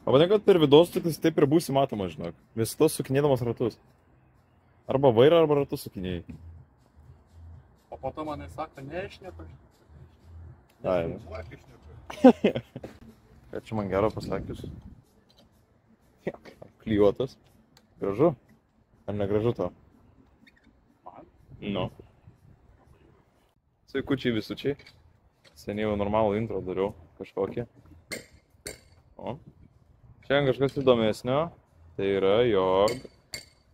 Pamanė, kad per vidaus tik taip ir būsi matoma, žinok. Visada sukinėdamas ratus. Arba vairą, arba ratus sukinėjai. O po to manai sako, neišnepa. Ai, Ką čia man gero pasakius? Klijuotas. Gražu? Ar negražu tau? Man? Nu. Sveikučiai visučiai. Seniai jau normalų intro dariau kažkokį. O. Šiandien kažkas įdomesnio. Tai yra, jog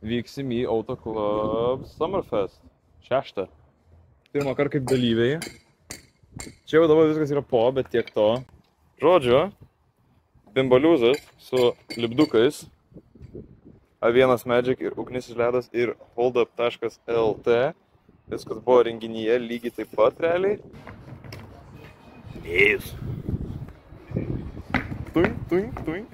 vyksim į Auto Club Summerfest. 6. Pirmą kartą kaip dalyviai. Čia jau dabar viskas yra po, bet tiek to. Žodžiu, bimbaliuzas su lipdukais. A1 Magic ir Ugnis iš ledas ir holdup.lt. Viskas buvo renginyje lygiai taip pat realiai. Lėjus. Tuink, tuink, tuink.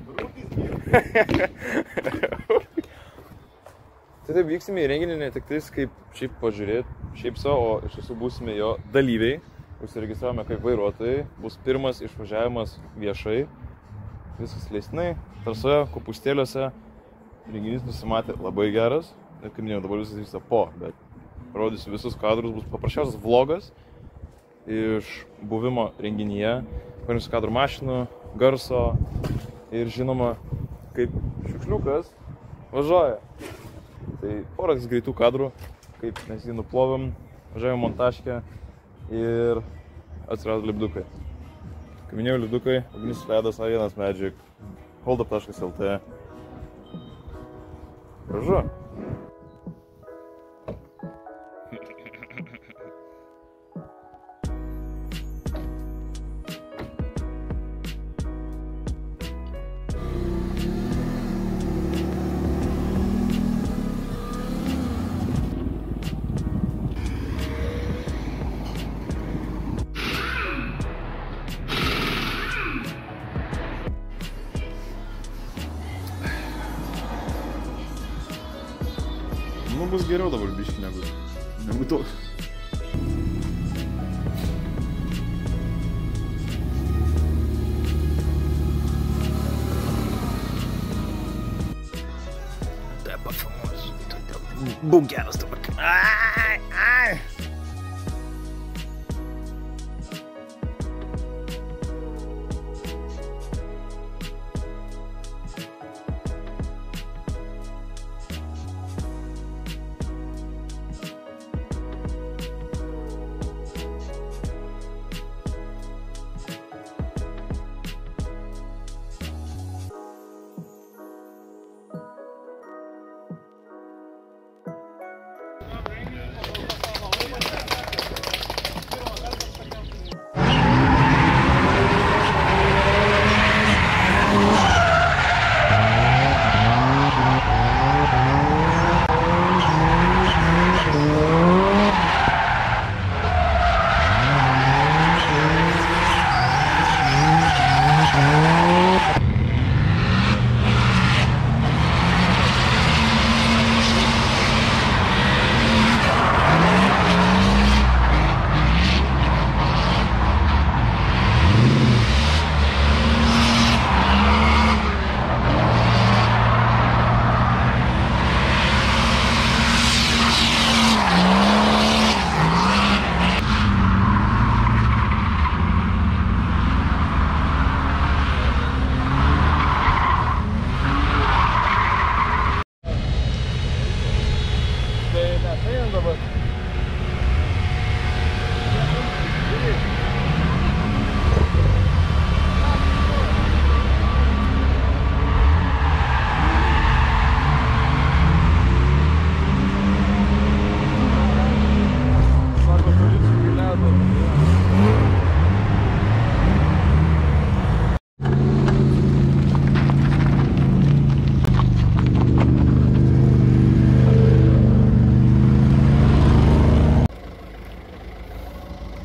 Tai taip vyksime į renginį ne tik tais kaip šiaip pažiūrėti, šiaip savo, o iš tiesų būsime jo dalyviai. Užsiregistravome kaip vairuotojai. Bus pirmas išvažiavimas viešai. Viskas leistinai, trasoje, kopūstėliuose. Renginys nusimatė labai geras. Kaip minėjau, dabar viskas vyksta po, bet rodysiu visus kadrus. Bus paprasčiausias vlogas iš buvimo renginyje. Paimsiu kadrų mašinų, garso ir žinoma, kaip šiukšliukas važiuoja. Tai poras greitų kadrų, kaip mes jį nuplovėm, važiavome montažkę ir atsirado lipdukai. Kaip minėjau, lipdukai, Ugnis ledas, A1 Magic, holdup.lt. Gražu. Nu, bus geriau dabar biškį negu toks. Tai pafilmuosiu, todėl būk geras dabar. Ai!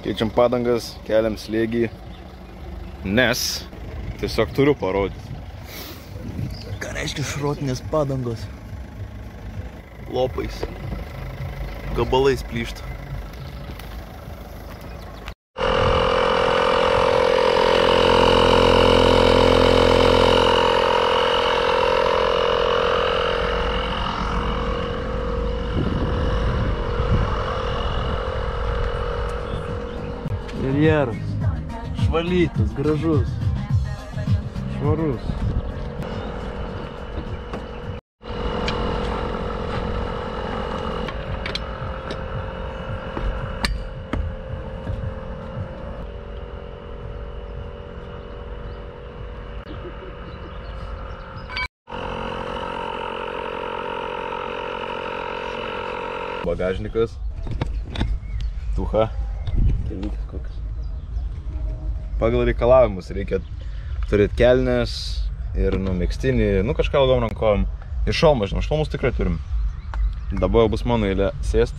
Keičiam padangas, keliam slėgį, nes tiesiog turiu parodyti. Ką reiškia šrotinės padangos? Lopais, gabalais plyšta. Interjeras. Švalytas, gražus. Švarus. Bagažnikas. Tucha. Keliukas kokius. Pagal reikalavimus reikia turėti kelnes ir megztinį, kažką ilgom rankom. Ir šalmą, žinoma, šalmus tikrai turim. Dabar jau bus mano eilė sėst.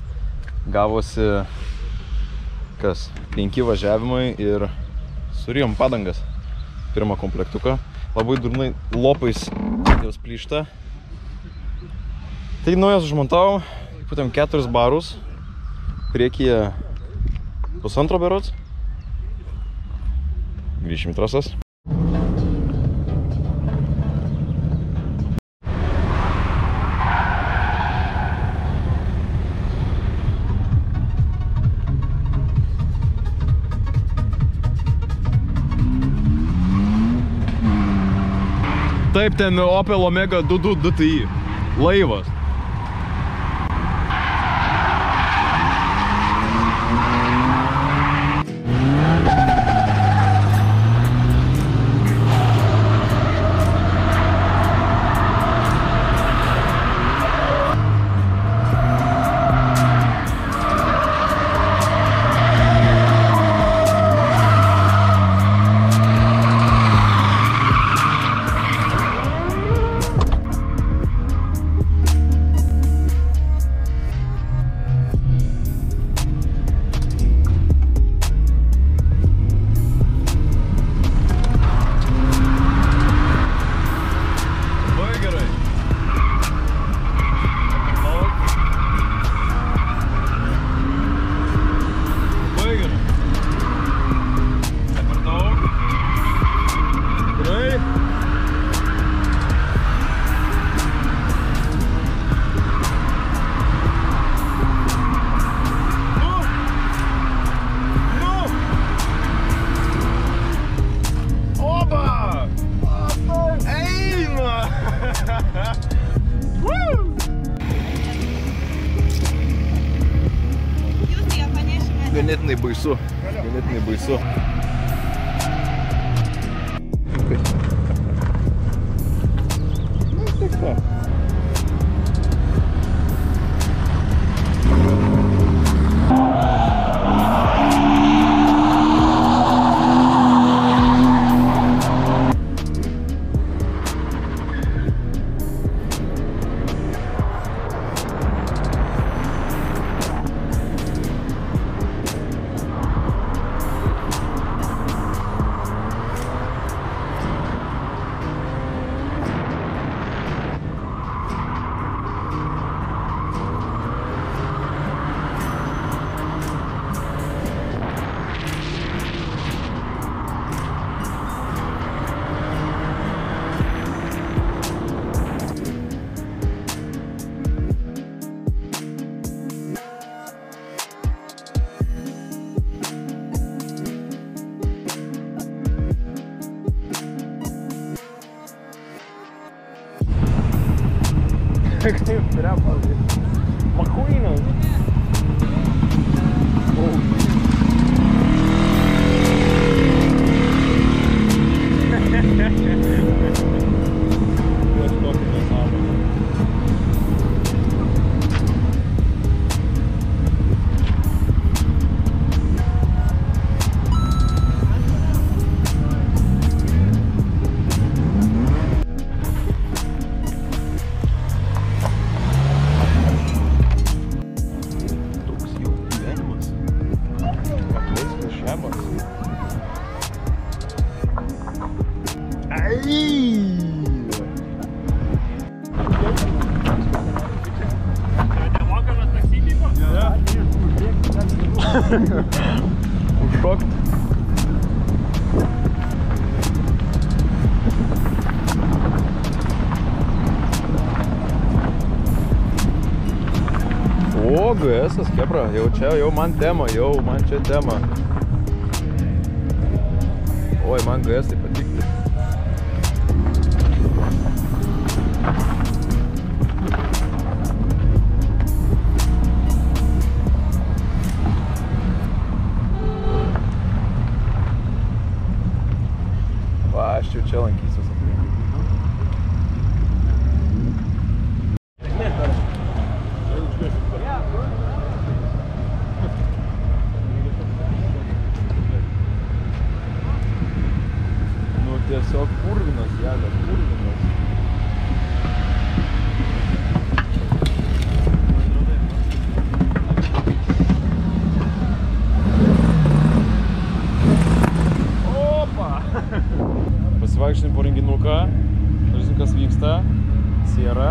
Gavosi 5 važiavimai ir surijom padangas. Pirmą komplektuką. Labai durnai lopais jos plyšta. Tai naujas užmontavom. Putėm 4 barus, priekyje 1,5 berods. Grįšim į trasas. Taip, ten Opel Omega 22 DTI. Laivas. Ganėtinai baisu. Ganėtinai baisu. Nu, tik to. Kaip trepas. McQueen'as. Užšokt. O, GS-as, kebra, jau čia, jau man tema, jau man čia tema. Oi, man GS tai patikti. Va, aš jau čia lankysiuos aplinkui. Nu tiesiog purvinas, jėga, purvinas. Pasivaikščiam po renginuką, žiūrėsim, kas vyksta, Sierra.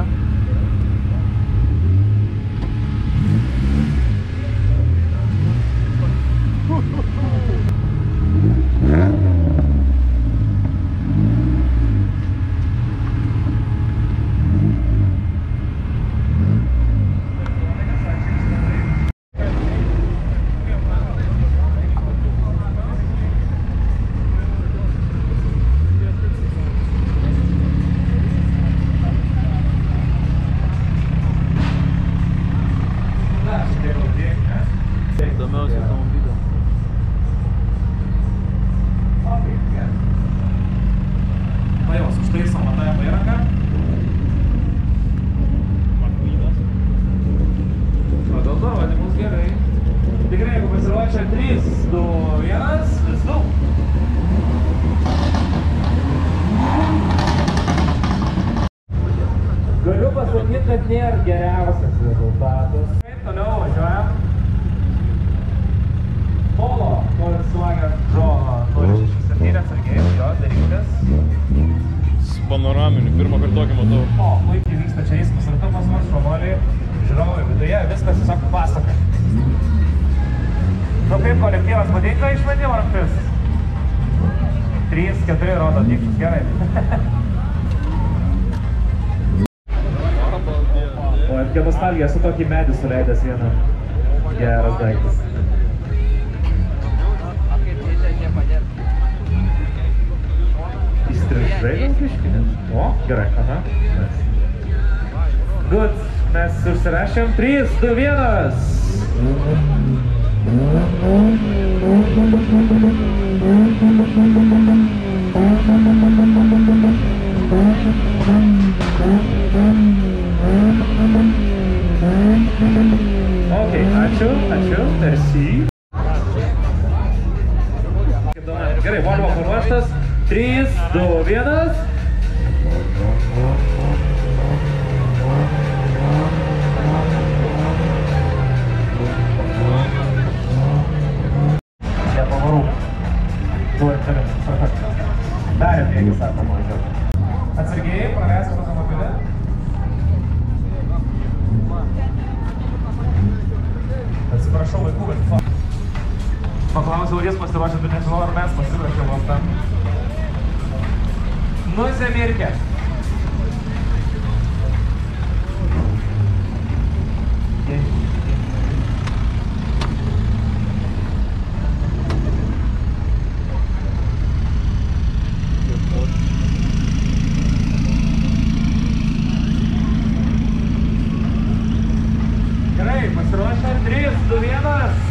Įdomiausia automobilio. Na jau, užtaisom matavimo įrangą. Dėl to, vadimus gerai. Tikrai, jeigu pasiruošia 3, 2, 1, let's go. Galiu pasakyti, kad nėra geriausias rezultatas. Toliau važiuojam. Polo, Volkswagen Jova 067 atsargiai, jo, darykitės. Su panoraminiu, pirmą kartą tokį matau. O, puikiai vyksta čia eismas ratu pas mus, šuoliai, žiūrovai viduje, viskas tiesiog pasaka. Nu kaip kolektyvas patinka išvedimo raktis? 3, 4 rodo dykštus, gerai. O, atkia nostalgija, esu tokį medį suleidęs vieną. Geras daiktas. Įstrižai gal biškinės? O, gerai, aha. Good, mes užsirašėm 3, 2, 1. Ok, ačiū, merci. Gerai, Volvo paruoštas. 3, 2, 1. Čia pavarų. Darėm, jeigu sako, mažiau. Atsargiai, praleisim automobilį. Atsiprašau vaikų, bet paklausiau, ar jis pasiruošęs, bet nežinau, ar mes pasiruošėm tam. Nusimirkė. Gerai, pasiruošę. 3, 2, 1.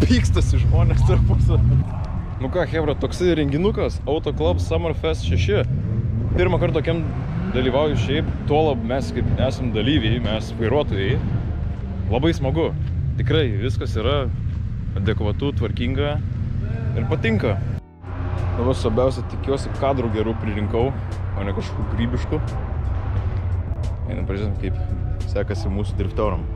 Pykstasi žmonės tarpusą. Nu ką, hebra, toksai renginukas, Auto Club Summerfest 6. pirmą kartą tokiam dalyvauju šiaip, tuolab mes kaip esam dalyviai, mes vairuotojai. Labai smagu. Tikrai viskas yra adekvatu, tvarkinga ir patinka. Dabar svarbiausia, tikiuosi, kadrų gerų pririnkau, o ne kažkokių grybiškų. Einam, pažiūrėsim, kaip sekasi mūsų driftoram.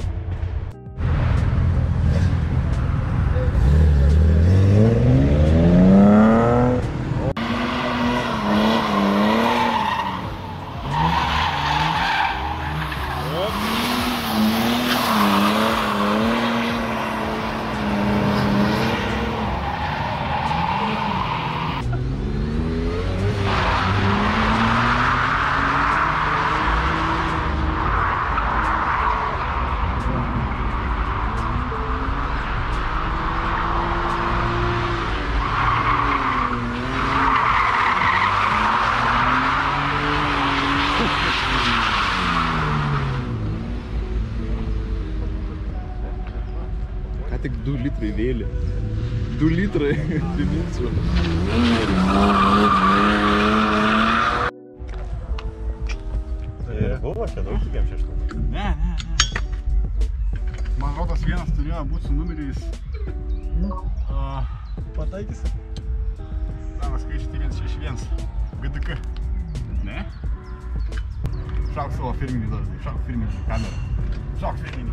Tik 2 litrai vėlė. 2 litrai, priminsiu. Ir buvo čia daug tokiam šeštų? Ne. Man rodos vienas turėjo būti su numeriais. Pataikysi? Savo skaičiai 161. GDK. Ne? Šauk savo firminį dar. Šauk firminį kamerą. Šauk firminį.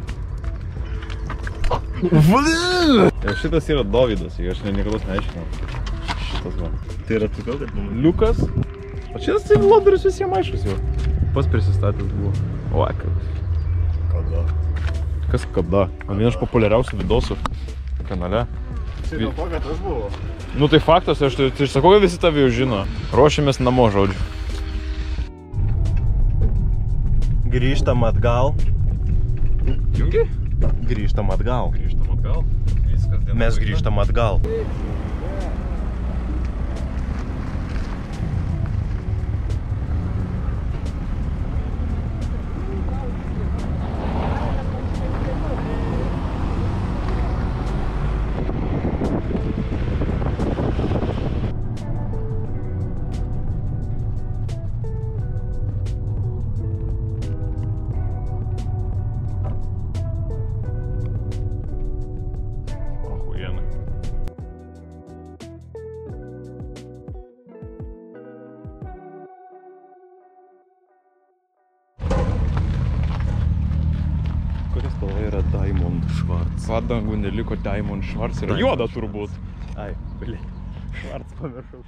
Šitas yra Dovydas, aš niekados neaiškinau. Šitas va. Tai yra tu gal, kad Liukas. O šitas tai Lodorius visiems aiškus jau. Pas prisistatęs buvo. O, kada? Kas kada? Vienas iš populiariausių vidosų kanale. Tai dėl to, kad aš buvau. Nu tai faktas, aš sakau, kad visi tave jau žino. Ruošiamės namo, žodžiu. Grįžtam atgal. Jungi? Grįžtam atgal. Grįžtam atgal. Viskas diena. Mes grįžtam atgal. Kokia spalva yra Diamond Schwarz? Padangų neliko Diamond Schwarz, yra juoda turbūt. Ai, blė. Schwarz pamiršau.